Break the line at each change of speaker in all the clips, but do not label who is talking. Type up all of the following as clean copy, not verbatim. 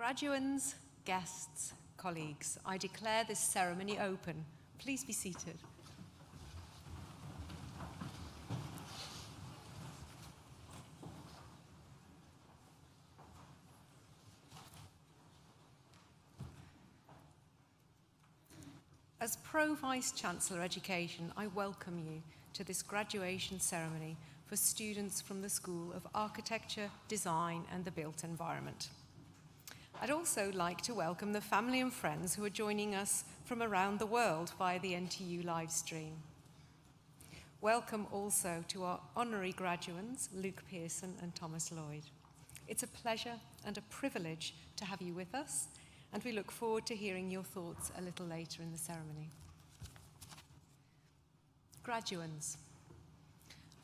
Graduands, guests, colleagues, I declare this ceremony open. Please be seated. As Pro-Vice-Chancellor Education, I welcome you to this graduation ceremony for students from the School of Architecture, Design and the Built Environment. I'd also like to welcome the family and friends who are joining us from around the world via the NTU live stream. Welcome also to our honorary graduands, Luke Pearson and Thomas Lloyd. It's a pleasure and a privilege to have you with us, and we look forward to hearing your thoughts a little later in the ceremony. Graduands,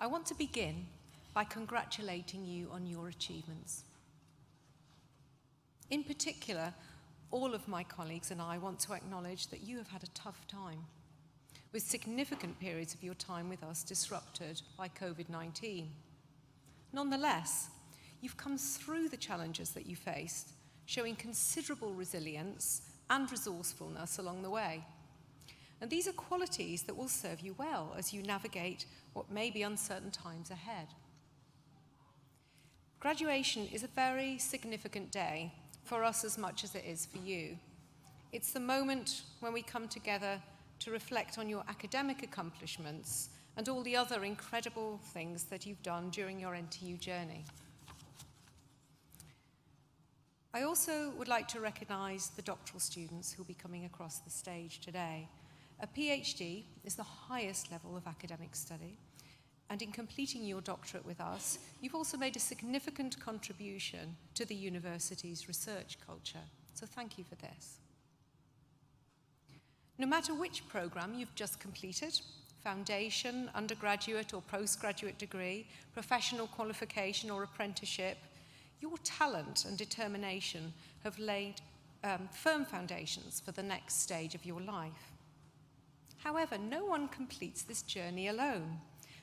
I want to begin by congratulating you on your achievements. In particular, all of my colleagues and I want to acknowledge that you have had a tough time, with significant periods of your time with us disrupted by COVID-19. Nonetheless, you've come through the challenges that you faced, showing considerable resilience and resourcefulness along the way. And these are qualities that will serve you well as you navigate what may be uncertain times ahead. Graduation is a very significant day for us as much as it is for you. It's the moment when we come together to reflect on your academic accomplishments and all the other incredible things that you've done during your NTU journey. I also would like to recognise the doctoral students who will be coming across the stage today. A PhD is the highest level of academic study, and in completing your doctorate with us, you've also made a significant contribution to the university's research culture. So thank you for this. No matter which programme you've just completed, foundation, undergraduate or postgraduate degree, professional qualification or apprenticeship, your talent and determination have laid firm foundations for the next stage of your life. However, no one completes this journey alone.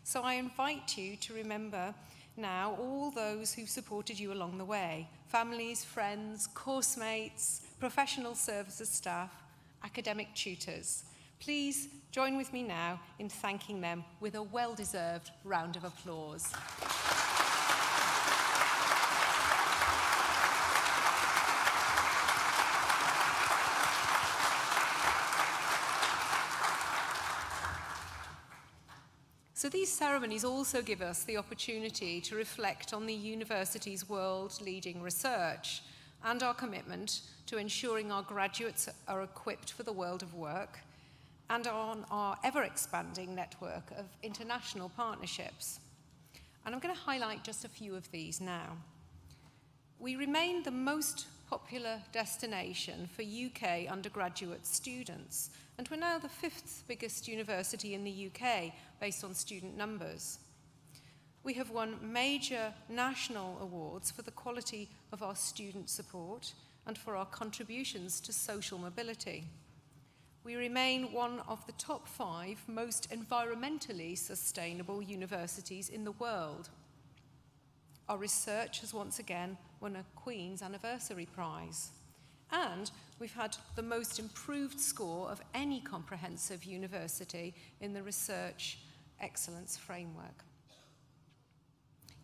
So I invite you to remember now all those who've supported you along the way: families, friends, course mates, professional services staff, academic tutors. Please join with me now in thanking them with a well-deserved round of applause. So these ceremonies also give us the opportunity to reflect on the university's world-leading research and our commitment to ensuring our graduates are equipped for the world of work, and on our ever-expanding network of international partnerships. And I'm going to highlight just a few of these now. We remain the most popular destination for UK undergraduate students, and we're now the 5th biggest university in the UK based on student numbers. We have won major national awards for the quality of our student support and for our contributions to social mobility. We remain one of the top 5 most environmentally sustainable universities in the world. Our research has once again won a Queen's Anniversary Prize. And we've had the most improved score of any comprehensive university in the Research Excellence Framework.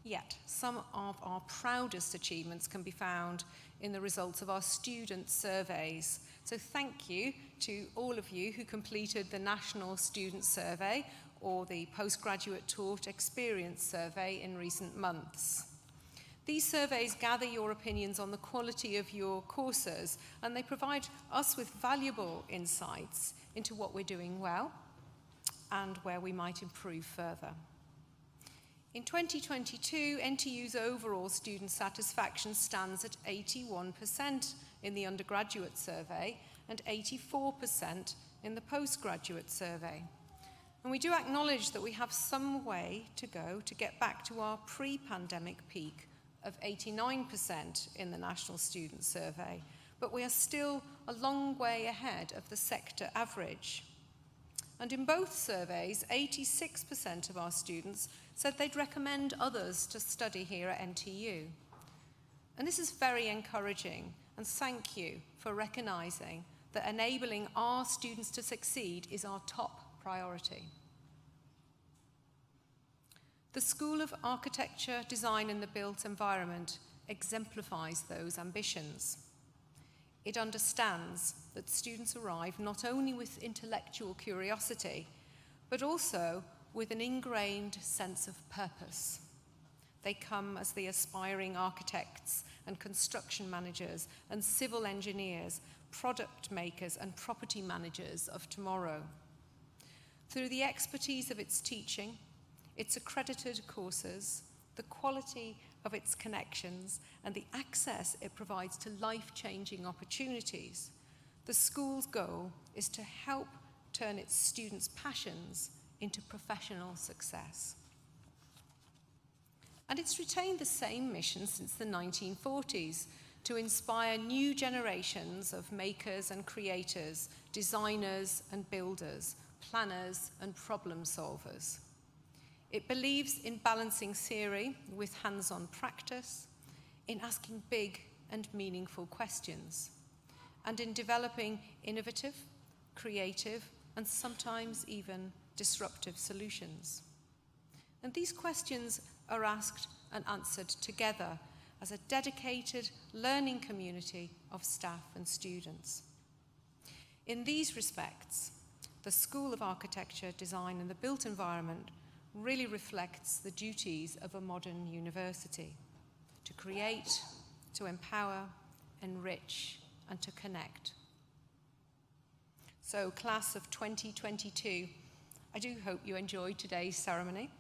Yet, some of our proudest achievements can be found in the results of our student surveys. So thank you to all of you who completed the National Student Survey or the Postgraduate Taught Experience Survey in recent months. These surveys gather your opinions on the quality of your courses, and they provide us with valuable insights into what we're doing well and where we might improve further. In 2022, NTU's overall student satisfaction stands at 81% in the undergraduate survey and 84% in the postgraduate survey. And we do acknowledge that we have some way to go to get back to our pre-pandemic peak of 89% in the National Student Survey, but we are still a long way ahead of the sector average. And in both surveys, 86% of our students said they'd recommend others to study here at NTU. And this is very encouraging, and thank you for recognising that enabling our students to succeed is our top priority. The School of Architecture, Design and the Built Environment exemplifies those ambitions. It understands that students arrive not only with intellectual curiosity, but also with an ingrained sense of purpose. They come as the aspiring architects and construction managers and civil engineers, product makers and property managers of tomorrow. Through the expertise of its teaching, its accredited courses, the quality of its connections, and the access it provides to life-changing opportunities, the school's goal is to help turn its students' passions into professional success. And it's retained the same mission since the 1940s, to inspire new generations of makers and creators, designers and builders, planners and problem solvers. It believes in balancing theory with hands-on practice, in asking big and meaningful questions, and in developing innovative, creative, and sometimes even disruptive solutions. And these questions are asked and answered together as a dedicated learning community of staff and students. In these respects, the School of Architecture, Design and the Built Environment really reflects the duties of a modern university: to create, to empower, enrich, and to connect. So, class of 2022, I do hope you enjoyed today's ceremony.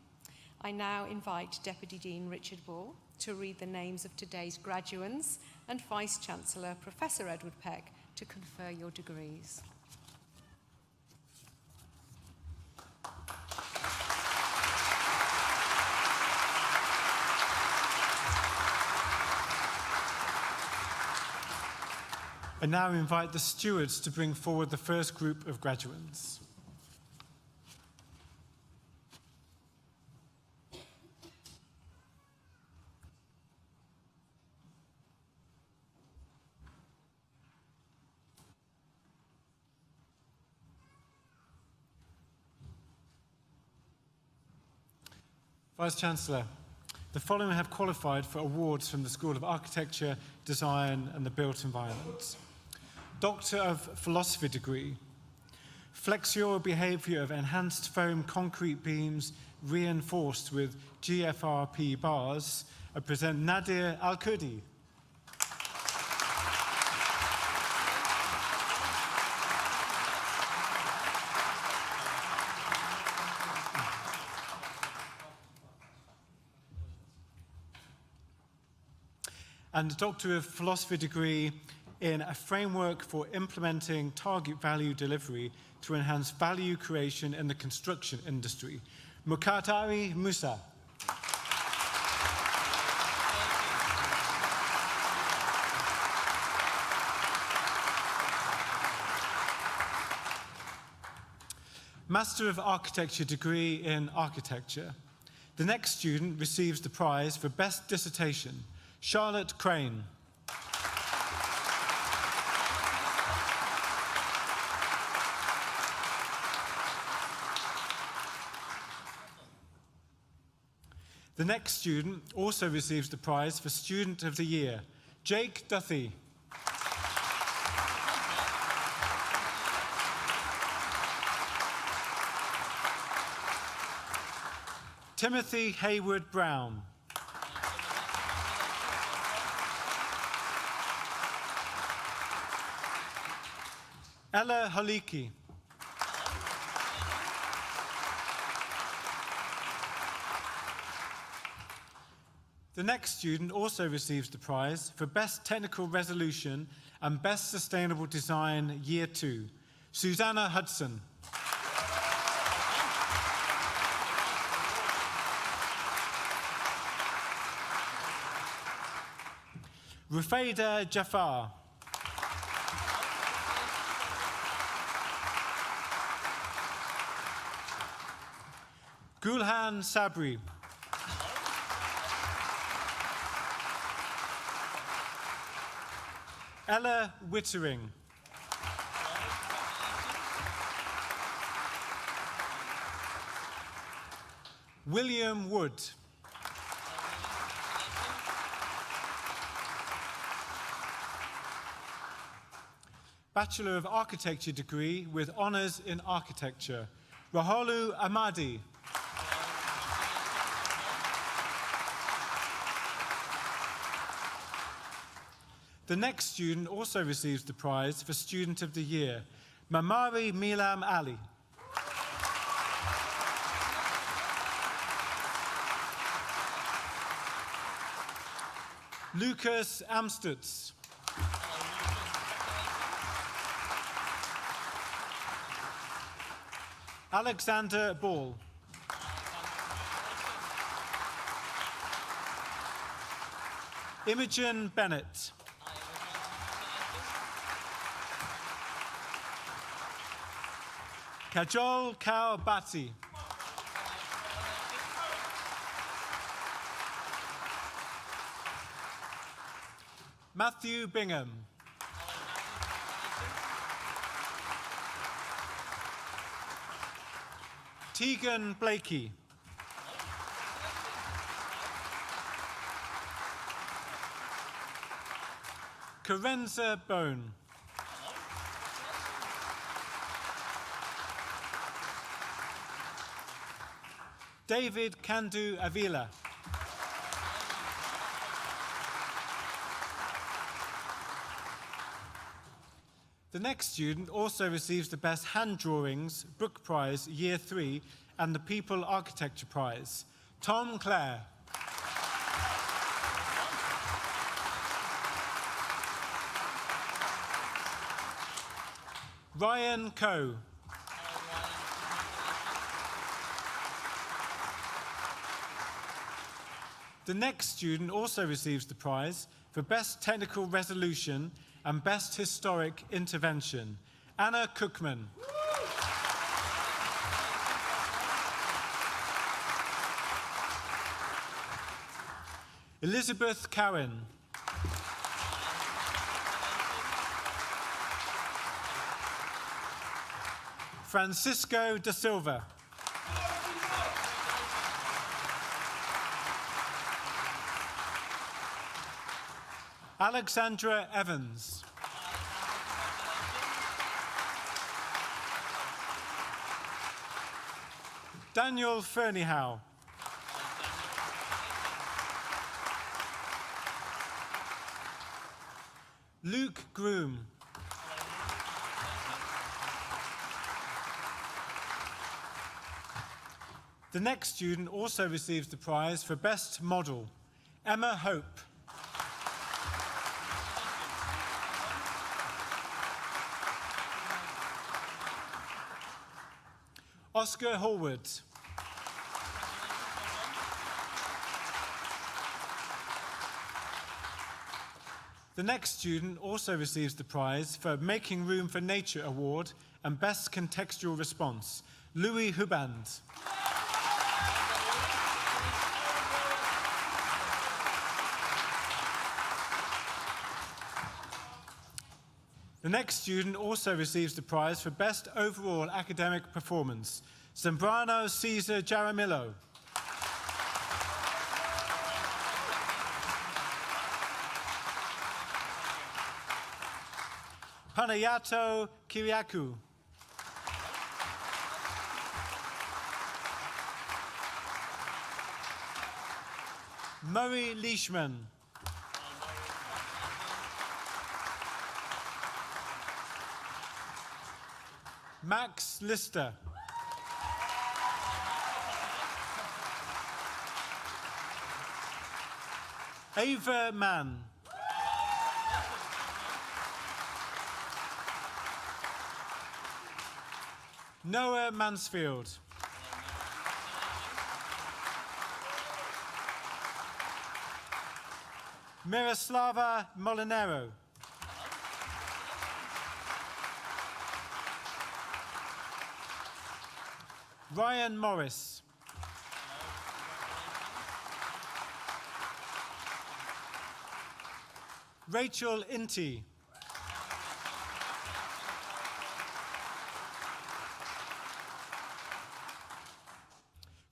I now invite Deputy Dean Richard Ball to read the names of today's graduands and Vice-Chancellor Professor Edward Peck to confer your degrees.
I now invite the stewards to bring forward the first group of graduands. Vice-Chancellor, the following have qualified for awards from the School of Architecture, Design and the Built Environment. Doctor of Philosophy degree, flexural behaviour of enhanced foam concrete beams reinforced with GFRP bars. I present Nadir Al-Kurdi. And a Doctor of Philosophy degree in a framework for implementing target value delivery to enhance value creation in the construction industry. Mukatari Musa. Master of Architecture degree in Architecture. The next student receives the prize for Best Dissertation. Charlotte Crane. The next student also receives the prize for Student of the Year, Jake Duthie. Timothy Hayward Brown. Ella Haliki. The next student also receives the prize for Best Technical Resolution and Best Sustainable Design Year 2, Susanna Hudson. Rufaida Jafar. Gulhan Sabri. Ella Wittering. William Wood. Bachelor of Architecture degree with honours in architecture, Rahulu Ahmadi. The next student also receives the prize for Student of the Year, Mamari Milam Ali. Lucas Amstutz. Alexander Ball. Imogen Bennett. Kajol Kaur Bhatti. Matthew Bingham. Tegan Blakey. Karenza Bone. David Kandu Avila. The next student also receives the Best Hand Drawings Book Prize Year 3 and the People Architecture Prize, Tom Clare. Ryan Coe. The next student also receives the prize for Best Technical Resolution and Best Historic Intervention, Anna Cookman. Elizabeth Cowan. Francisco da Silva. Alexandra Evans. Daniel Fernyhow. Luke Groom. The next student also receives the prize for Best Model, Emma Hope. Oscar Hallwood. The next student also receives the prize for Making Room for Nature Award and Best Contextual Response, Louis Huband. The next student also receives the prize for Best Overall Academic Performance, Zambrano Cesar Jaramillo. Panayato Kiriakou. Murray Leishman. Max Lister. Ava Mann. Noah Mansfield. Miroslava Molinero. Ryan Morris. Rachel Inty.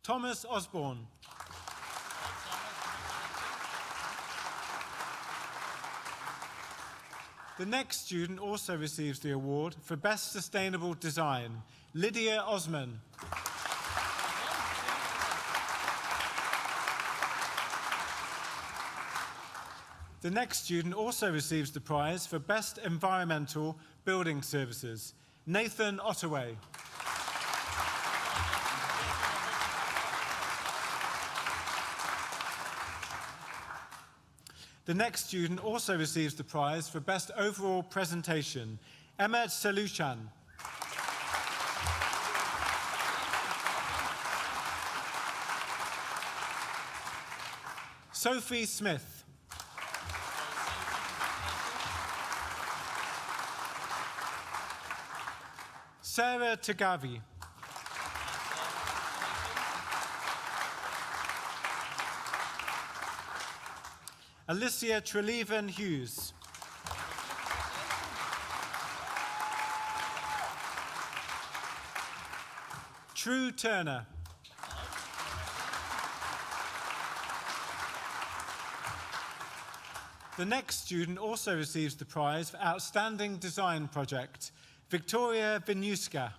Thomas Osborne. The next student also receives the award for Best Sustainable Design, Lydia Osman. The next student also receives the prize for Best Environmental Building Services, Nathan Ottaway. The next student also receives the prize for Best Overall Presentation, Emma Saluchan. Sophie Smith. Sarah Tagavi. Alicia Treleaven Hughes. True Turner. The next student also receives the prize for Outstanding Design Project, Victoria Vinuska.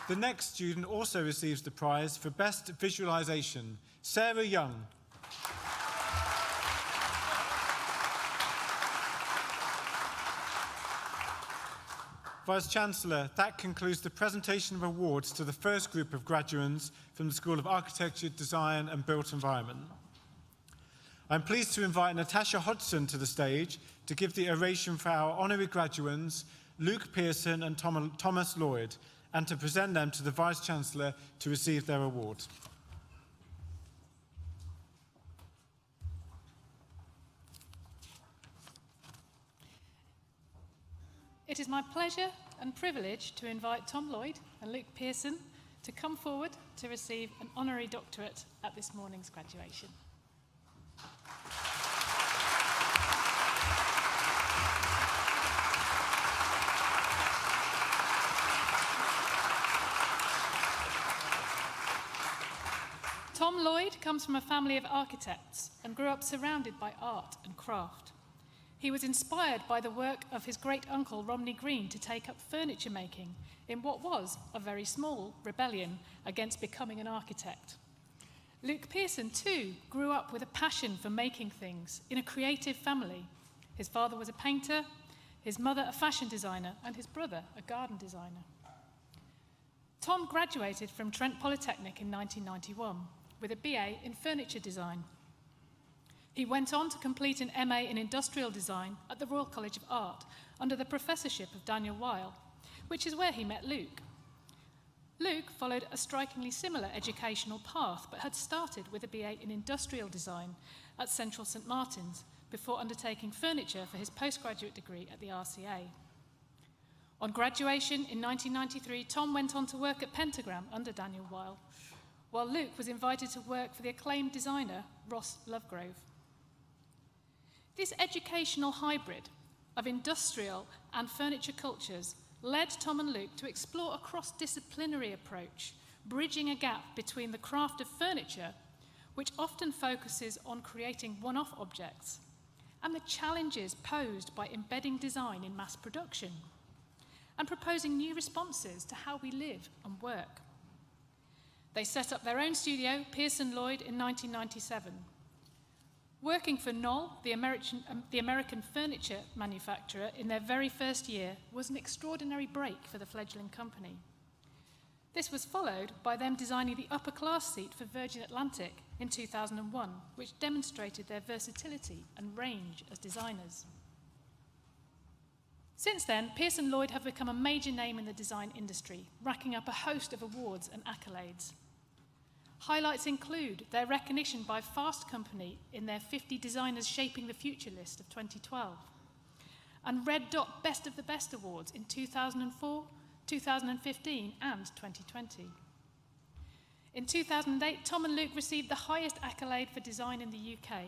The next student also receives the prize for Best Visualization, Sarah Young. Vice-Chancellor, that concludes the presentation of awards to the first group of graduates from the School of Architecture, Design and Built Environment. I'm pleased to invite Natasha Hodgson to the stage to give the oration for our honorary graduates, Luke Pearson and Thomas Lloyd, and to present them to the Vice-Chancellor to receive their award.
It is my pleasure and privilege to invite Tom Lloyd and Luke Pearson to come forward to receive an honorary doctorate at this morning's graduation. Tom Lloyd comes from a family of architects and grew up surrounded by art and craft. He was inspired by the work of his great-uncle Romney Green to take up furniture making in what was a very small rebellion against becoming an architect. Luke Pearson, too, grew up with a passion for making things in a creative family. His father was a painter, his mother a fashion designer, and his brother a garden designer. Tom graduated from Trent Polytechnic in 1991 with a BA in furniture design. He went on to complete an MA in industrial design at the Royal College of Art under the professorship of Daniel Weil, which is where he met Luke. Luke followed a strikingly similar educational path, but had started with a BA in industrial design at Central St Martin's before undertaking furniture for his postgraduate degree at the RCA. On graduation in 1993, Tom went on to work at Pentagram under Daniel Weil, while Luke was invited to work for the acclaimed designer Ross Lovegrove. This educational hybrid of industrial and furniture cultures led Tom and Luke to explore a cross-disciplinary approach, bridging a gap between the craft of furniture, which often focuses on creating one-off objects, and the challenges posed by embedding design in mass production, and proposing new responses to how we live and work. They set up their own studio, Pearson Lloyd, in 1997. Working for Knoll, the American furniture manufacturer, in their very first year was an extraordinary break for the fledgling company. This was followed by them designing the upper class seat for Virgin Atlantic in 2001, which demonstrated their versatility and range as designers. Since then, Pearson Lloyd have become a major name in the design industry, racking up a host of awards and accolades. Highlights include their recognition by Fast Company in their 50 Designers Shaping the Future list of 2012, and Red Dot Best of the Best Awards in 2004, 2015 and 2020. In 2008, Tom and Luke received the highest accolade for design in the UK,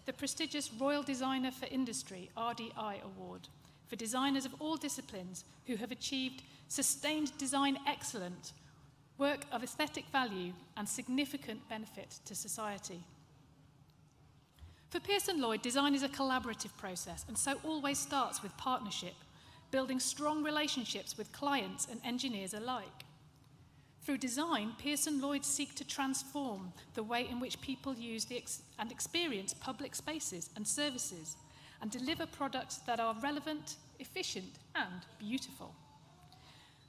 the prestigious Royal Designer for Industry, RDI Award, for designers of all disciplines who have achieved sustained design excellence, work of aesthetic value and significant benefit to society. For Pearson Lloyd, design is a collaborative process and so always starts with partnership, building strong relationships with clients and engineers alike. Through design, Pearson Lloyd seek to transform the way in which people use and experience public spaces and services and deliver products that are relevant, efficient and beautiful.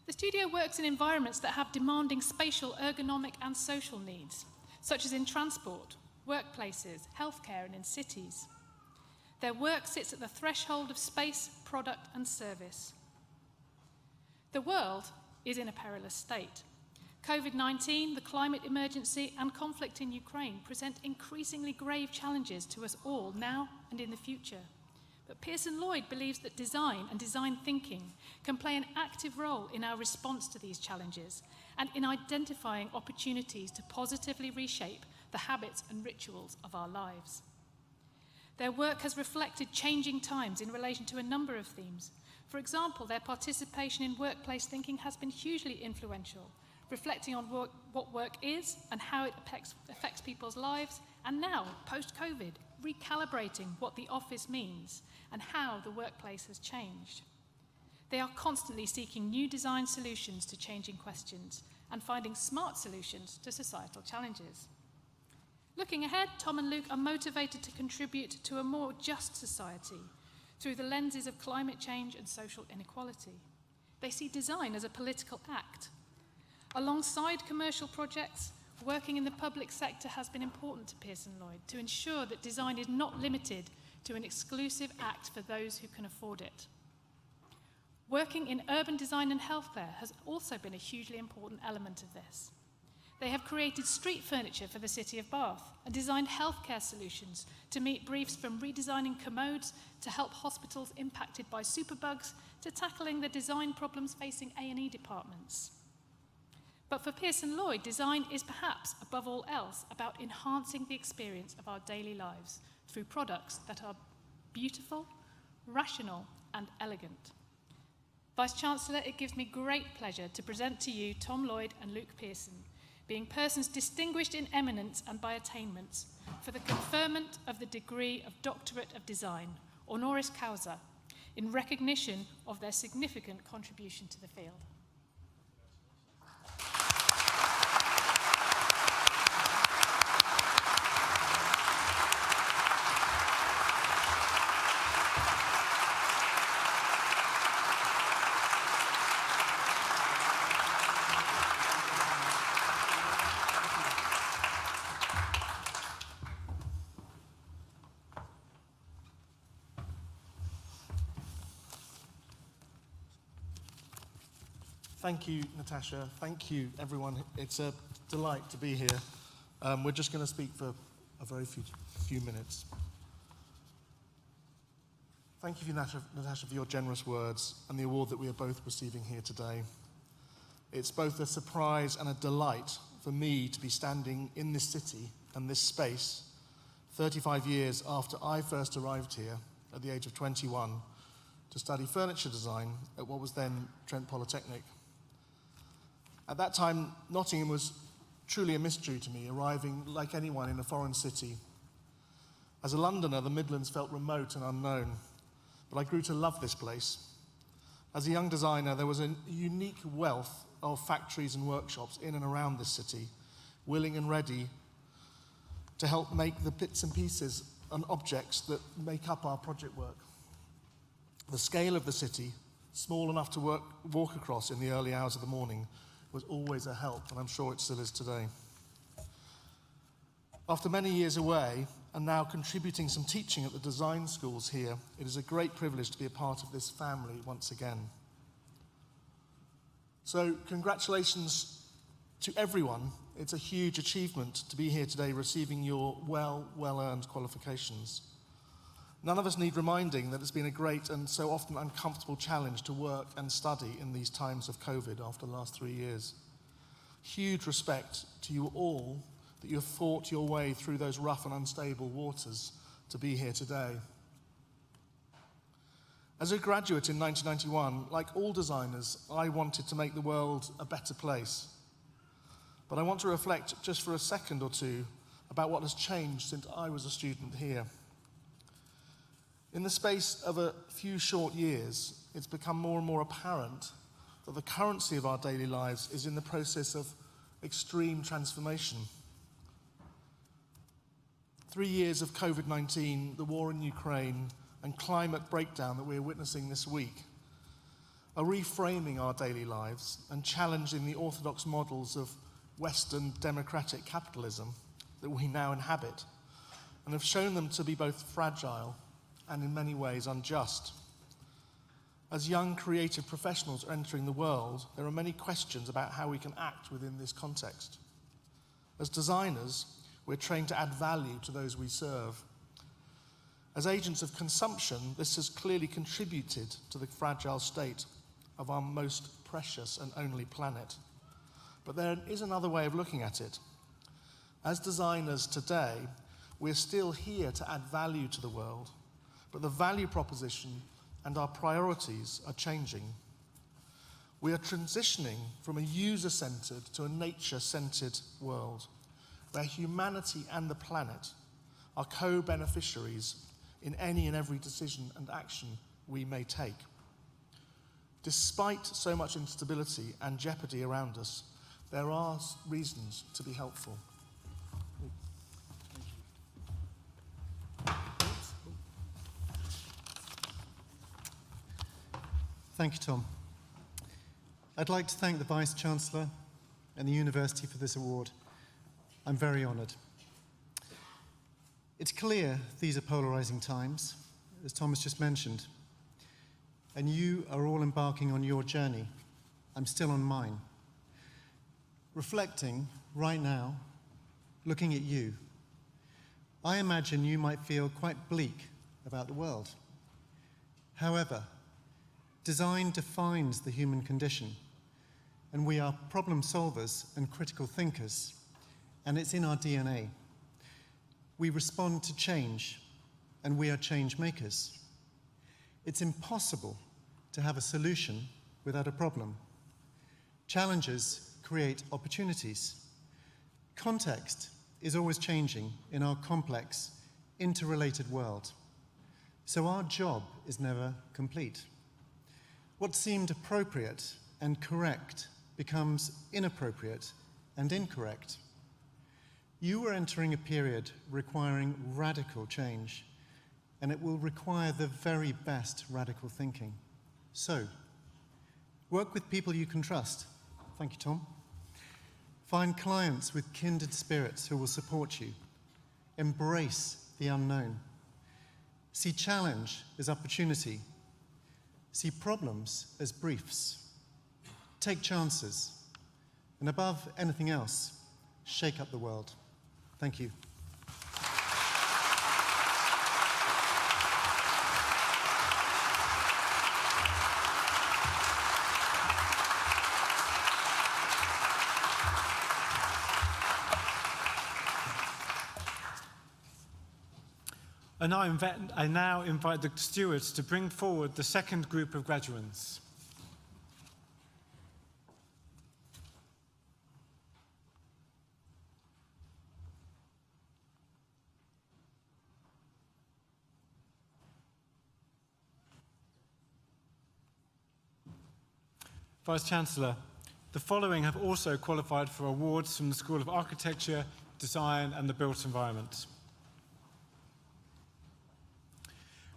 The studio works in environments that have demanding spatial, ergonomic and social needs, such as in transport, workplaces, healthcare and in cities. Their work sits at the threshold of space, product and service. The world is in a perilous state. COVID-19, the climate emergency and conflict in Ukraine present increasingly grave challenges to us all now and in the future. But Pearson Lloyd believes that design and design thinking can play an active role in our response to these challenges and in identifying opportunities to positively reshape the habits and rituals of our lives. Their work has reflected changing times in relation to a number of themes. For example, their participation in workplace thinking has been hugely influential, reflecting on what work is and how it affects people's lives, and now, post-COVID, recalibrating what the office means and how the workplace has changed. They are constantly seeking new design solutions to changing questions and finding smart solutions to societal challenges. Looking ahead, Tom and Luke are motivated to contribute to a more just society through the lenses of climate change and social inequality. They see design as a political act. Alongside commercial projects, working in the public sector has been important to Pearson Lloyd to ensure that design is not limited to an exclusive act for those who can afford it. Working in urban design and healthcare has also been a hugely important element of this. They have created street furniture for the city of Bath and designed healthcare solutions to meet briefs from redesigning commodes to help hospitals impacted by superbugs to tackling the design problems facing A&E departments. But for Pearson Lloyd, design is perhaps, above all else, about enhancing the experience of our daily lives through products that are beautiful, rational, and elegant. Vice-Chancellor, it gives me great pleasure to present to you Tom Lloyd and Luke Pearson, being persons distinguished in eminence and by attainments, for the conferment of the degree of Doctorate of Design, honoris causa, in recognition of their significant contribution to the field.
Thank you, Natasha. Thank you, everyone. It's a delight to be here. We're just going to speak for a very few minutes. Thank you, Natasha, for your generous words and the award that we are both receiving here today. It's both a surprise and a delight for me to be standing in this city and this space 35 years after I first arrived here at the age of 21 to study furniture design at what was then Trent Polytechnic. At that time, Nottingham was truly a mystery to me, arriving like anyone in a foreign city. As a Londoner, the Midlands felt remote and unknown, but I grew to love this place. As a young designer, there was a unique wealth of factories and workshops in and around this city, willing and ready to help make the bits and pieces and objects that make up our project work. The scale of the city, small enough to walk across in the early hours of the morning, was always a help, and I'm sure it still is today. After many years away, and now contributing some teaching at the design schools here, it is a great privilege to be a part of this family once again. So, congratulations to everyone. It's a huge achievement to be here today receiving your well-earned qualifications. None of us need reminding that it's been a great and so often uncomfortable challenge to work and study in these times of COVID after the last 3 years. Huge respect to you all that you have fought your way through those rough and unstable waters to be here today. As a graduate in 1991, like all designers, I wanted to make the world a better place. But I want to reflect just for a second or two about what has changed since I was a student here. In the space of a few short years, it's become more and more apparent that the currency of our daily lives is in the process of extreme transformation. 3 years of COVID-19, the war in Ukraine, and climate breakdown that we're witnessing this week are reframing our daily lives and challenging the orthodox models of Western democratic capitalism that we now inhabit, and have shown them to be both fragile and in many ways unjust. As young creative professionals are entering the world, there are many questions about how we can act within this context. As designers, we're trained to add value to those we serve. As agents of consumption, this has clearly contributed to the fragile state of our most precious and only planet. But there is another way of looking at it. As designers today, we're still here to add value to the world, but the value proposition and our priorities are changing. We are transitioning from a user-centered to a nature-centered world, where humanity and the planet are co-beneficiaries in any and every decision and action we may take. Despite so much instability and jeopardy around us, there are reasons to be helpful.
Thank you, Tom. I'd like to thank the Vice-Chancellor and the University for this award. I'm very honoured. It's clear these are polarising times, as Thomas just mentioned, and you are all embarking on your journey. I'm still on mine. Reflecting right now, looking at you, I imagine you might feel quite bleak about the world. However, design defines the human condition, and we are problem solvers and critical thinkers, and it's in our DNA. We respond to change, and we are change makers. It's impossible to have a solution without a problem. Challenges create opportunities. Context is always changing in our complex, interrelated world. So our job is never complete. What seemed appropriate and correct becomes inappropriate and incorrect. You are entering a period requiring radical change, and it will require the very best radical thinking. So, work with people you can trust. Thank you, Tom. Find clients with kindred spirits who will support you. Embrace the unknown. See challenge as opportunity. See problems as briefs. Take chances. And above anything else, shake up the world. Thank you. I now invite the stewards to bring forward the second group of graduates. Vice-Chancellor, the following have also qualified for awards from the School of Architecture, Design and the Built Environment.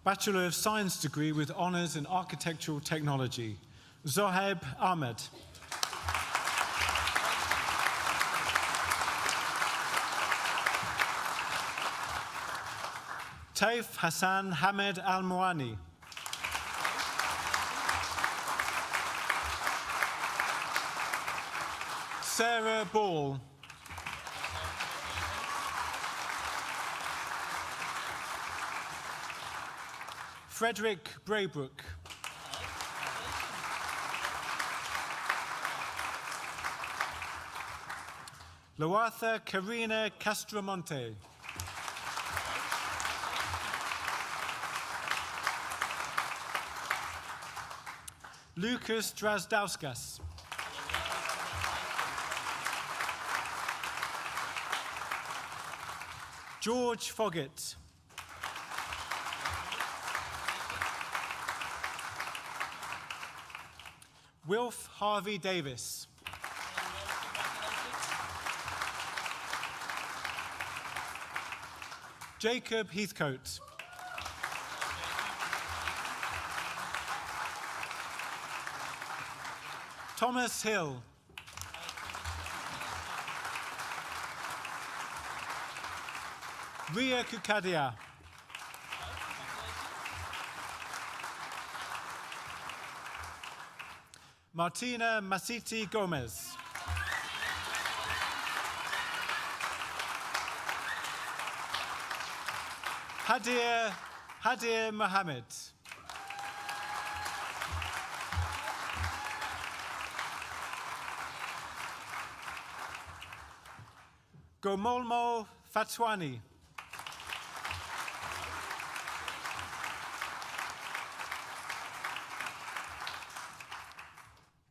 Bachelor of Science degree with honours in Architectural Technology, Zohaib Ahmed. Taif Hassan Hamed Al-Muani. Sarah Ball. Frederick Braybrook. Loartha Karina Castromonte. Lucas Drasdauskas. George Foggett. Wilf Harvey Davis. Jacob Heathcote. Thomas Hill. Ria Kukadia. Martina Masiti Gomez. Hadir Mohammed. Gomolmo Fatwani.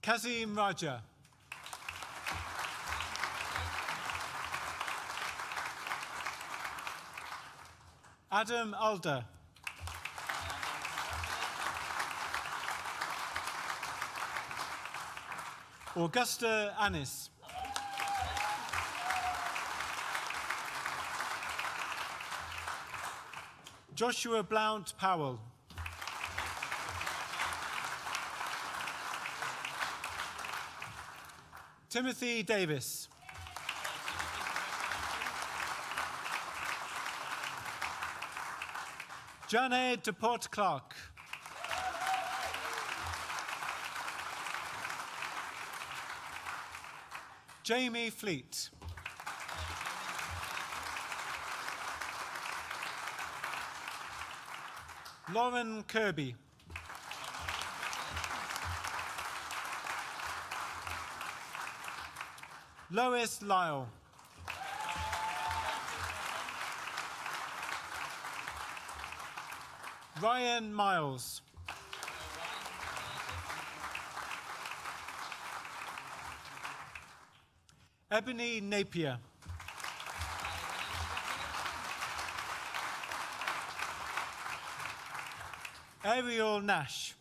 Kazim Raja. Adam Alder. Augusta Annis. Joshua Blount Powell. Timothy Davis. Janet DePort Clark. Jamie Fleet. Lauren Kirby. Lois Lyle. Ryan Miles. Ebony Napier. Ariel Nash.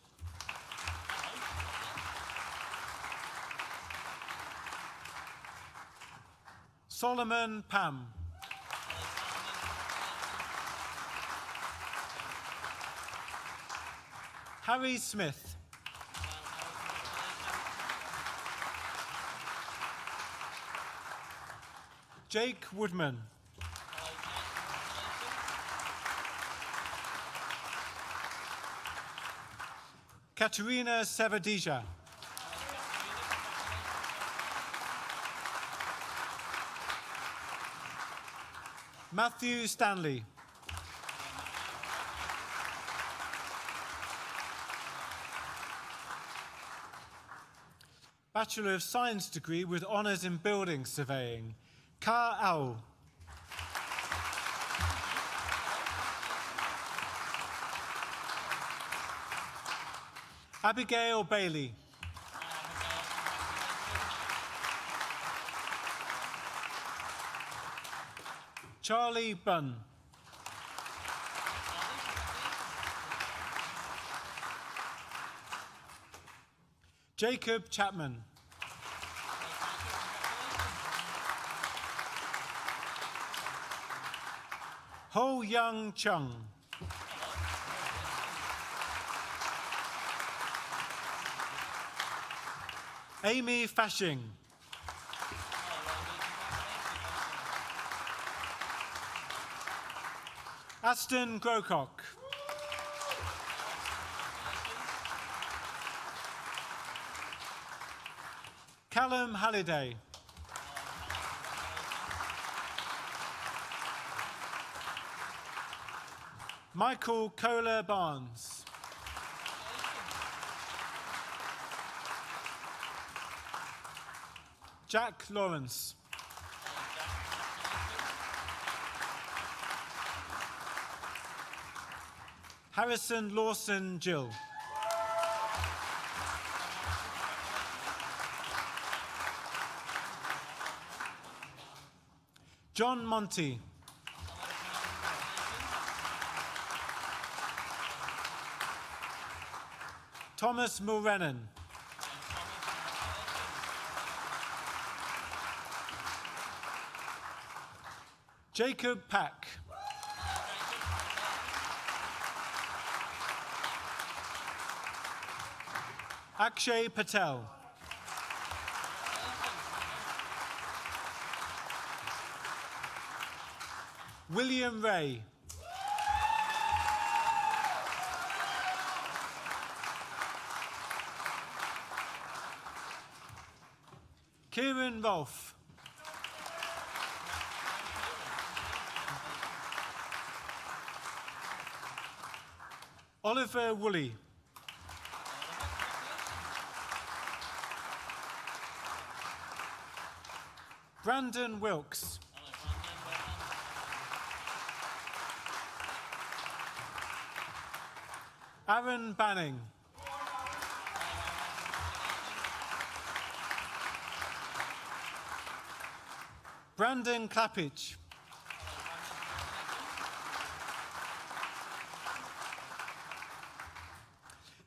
Solomon Pam. Harry Smith. Jake Woodman. Katerina Savadija. Matthew Stanley. Bachelor of Science degree with honours in building surveying, Ka Au. Abigail Bailey. Charlie Bunn. Jacob Chapman. Ho Young Chung. Amy Fashing. Aston Grocock. Callum Halliday. Michael Kohler Barnes. Jack Lawrence. Harrison Lawson Jill. John Monty. Thomas Mulrennan. Jacob Pack. Akshay Patel. William Ray. Kieran Rolfe. Oliver Woolley. Brandon Wilkes. Aaron Banning. Brandon Clappage.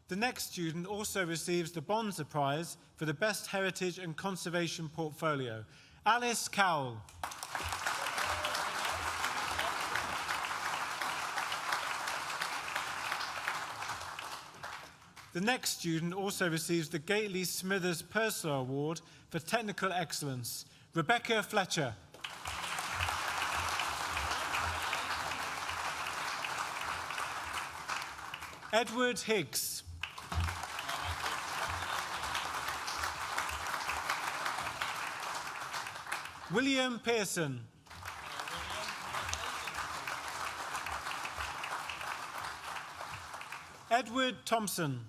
The next student also receives the Bonser Prize for the Best Heritage and Conservation Portfolio. Alice Cowell. The next student also receives the Gately Smithers Purser Award for Technical Excellence. Rebecca Fletcher. Edward Higgs. William Pearson. Edward Thompson.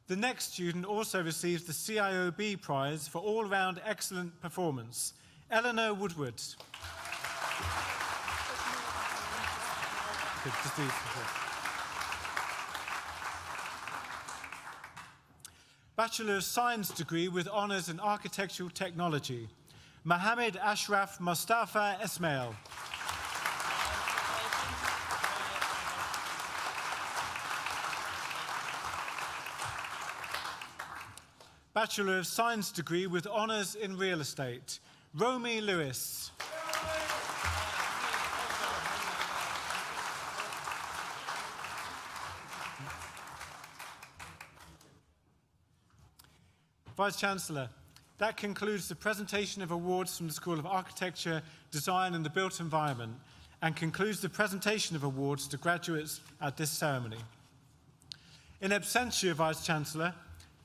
The next student also receives the CIOB Prize for all-round excellent performance. Eleanor Woodward. Bachelor of Science degree with honours in Architectural Technology. Mohammed Ashraf Mustafa Ismail. Bachelor of Science degree with honours in Real Estate. Romy Lewis. Vice-Chancellor, that concludes the presentation of awards from the School of Architecture, Design and the Built Environment, and concludes the presentation of awards to graduates at this ceremony. In absentia, Vice-Chancellor,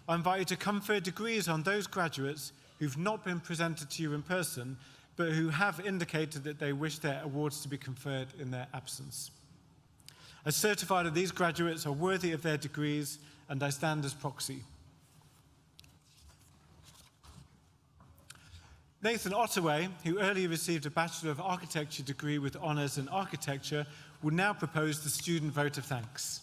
I invite you to confer degrees on those graduates who've not been presented to you in person, but who have indicated that they wish their awards to be conferred in their absence. I certify that these graduates are worthy of their degrees, and I stand as proxy. Nathan Ottaway, who earlier received a Bachelor of Architecture degree with honours in Architecture, will now propose the student vote of thanks.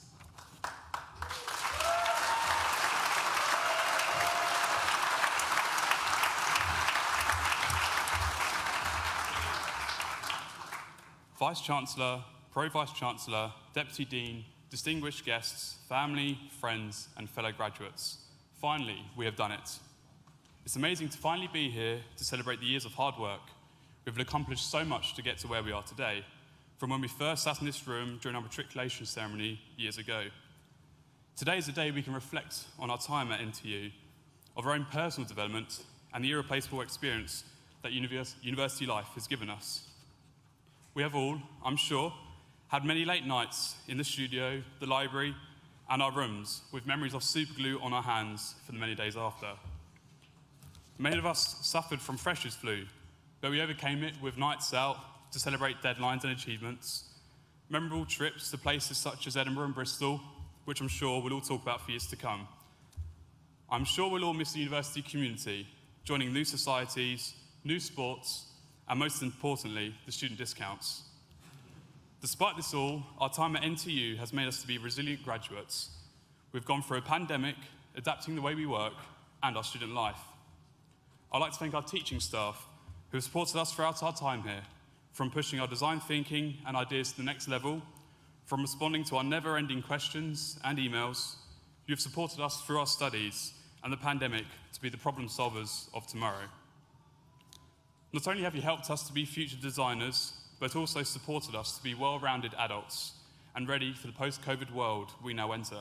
Vice-Chancellor, Pro-Vice-Chancellor, Deputy Dean, distinguished guests, family, friends, and fellow graduates. Finally, we have done it. It's amazing to finally be here to celebrate the years of hard work. We've accomplished so much to get to where we are today, from when we first sat in this room during our matriculation ceremony years ago. Today is the day we can reflect on our time at NTU, of our own personal development, and the irreplaceable experience that university life has given us. We have all, I'm sure, had many late nights in the studio, the library, and our rooms, with memories of superglue on our hands for the many days after. Many of us suffered from freshers' flu, but we overcame it with nights out to celebrate deadlines and achievements, memorable trips to places such as Edinburgh and Bristol, which I'm sure we'll all talk about for years to come. I'm sure we'll all miss the university community, joining new societies, new sports, and most importantly, the student discounts. Despite this all, our time at NTU has made us to be resilient graduates. We've gone through a pandemic, adapting the way we work and our student life. I'd like to thank our teaching staff who have supported us throughout our time here, from pushing our design thinking and ideas to the next level, from responding to our never-ending questions and emails. You have supported us through our studies and the pandemic to be the problem solvers of tomorrow. Not only have you helped us to be future designers, but also supported us to be well-rounded adults and ready for the post-COVID world we now enter.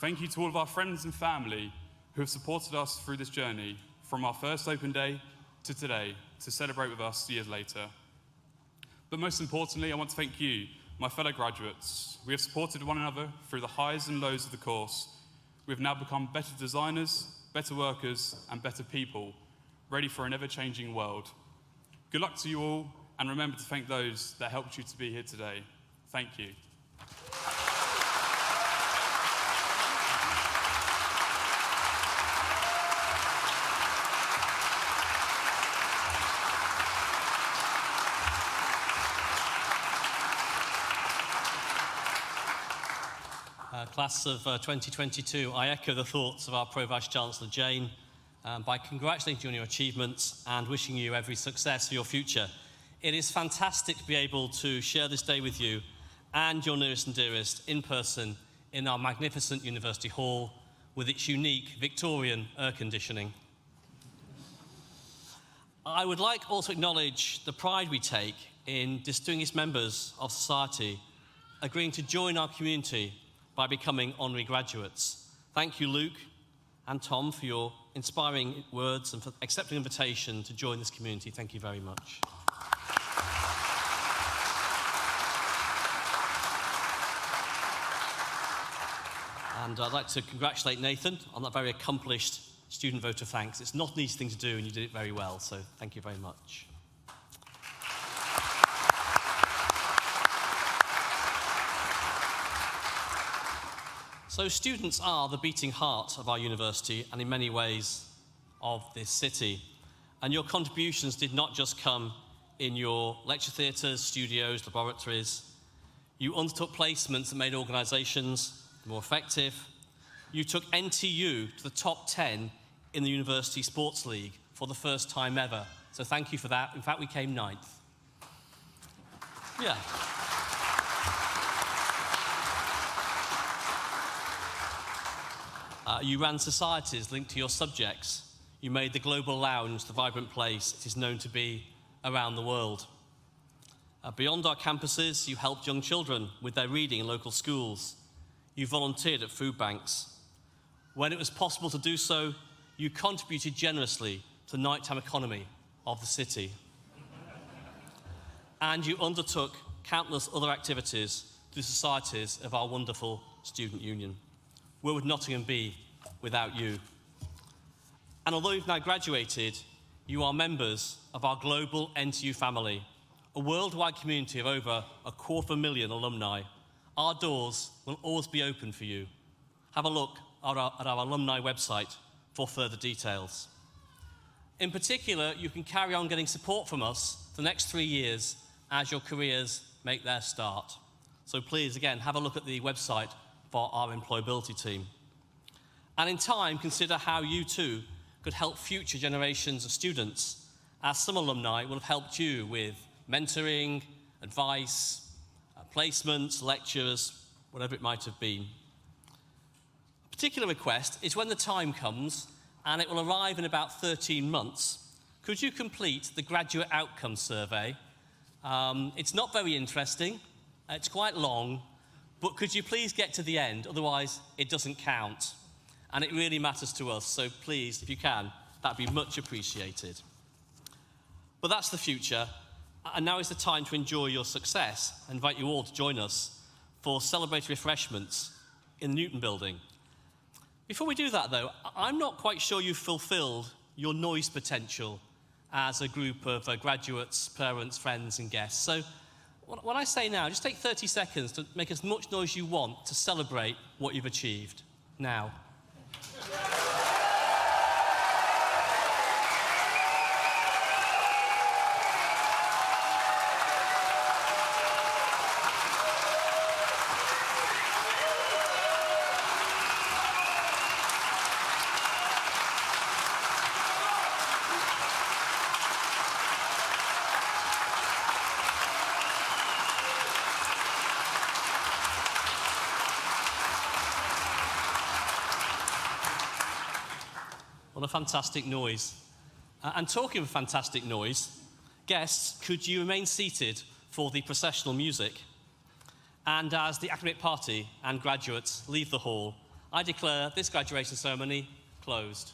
Thank you to all of our friends and family who have supported us through this journey, from our first open day to today, to celebrate with us years later. But most importantly, I want to thank you, my fellow graduates. We have supported one another through the highs and lows of the course. We have now become better designers, better workers, and better people, ready for an ever-changing world. Good luck to you all, and remember to thank those that helped you to be here today. Thank you.
Class of 2022, I echo the thoughts of our Pro-Vice-Chancellor Jane by congratulating you on your achievements and wishing you every success for your future. It is fantastic to be able to share this day with you and your nearest and dearest in person in our magnificent University Hall with its unique Victorian air conditioning. I would like also to acknowledge the pride we take in distinguished members of society agreeing to join our community by becoming honorary graduates. Thank you, Luke and Tom, for your inspiring words and for accepting the invitation to join this community. Thank you very much. And I'd like to congratulate Nathan on that very accomplished student vote of thanks. It's not an easy thing to do, and you did it very well, so thank you very much. So students are the beating heart of our university and in many ways of this city. And your contributions did not just come in your lecture theatres, studios, laboratories. You undertook placements that made organisations more effective. You took NTU to the top 10 in the University Sports League for the first time ever. So thank you for that. In fact, we came 9th. Yeah. You ran societies linked to your subjects. You made the Global Lounge the vibrant place it is known to be around the world. Beyond our campuses, you helped young children with their reading in local schools. You volunteered at food banks. When it was possible to do so, you contributed generously to the nighttime economy of the city. And you undertook countless other activities to the societies of our wonderful student union. Where would Nottingham be without you? And although you've now graduated, you are members of our global NTU family, a worldwide community of over 250,000 alumni. Our doors will always be open for you. Have a look at our alumni website for further details. In particular, you can carry on getting support from us for the next 3 years as your careers make their start. So please, again, have a look at the website for our employability team. And in time, consider how you too could help future generations of students, as some alumni will have helped you with mentoring, advice, placements, lectures, whatever it might have been. A particular request is when the time comes, and it will arrive in about 13 months, could you complete the graduate outcomes survey? It's not very interesting, it's quite long, but could you please get to the end, otherwise it doesn't count. And it really matters to us, so please, if you can, that'd be much appreciated. But that's the future, and now is the time to enjoy your success. I invite you all to join us for celebratory refreshments in the Newton building. Before we do that, though, I'm not quite sure you've fulfilled your noise potential as a group of graduates, parents, friends, and guests. So what I say now, just take 30 seconds to make as much noise you want to celebrate what you've achieved. Now. a fantastic noise. And talking of fantastic noise, guests, could you remain seated for the processional music? And as the academic party and graduates leave the hall, I declare this graduation ceremony closed.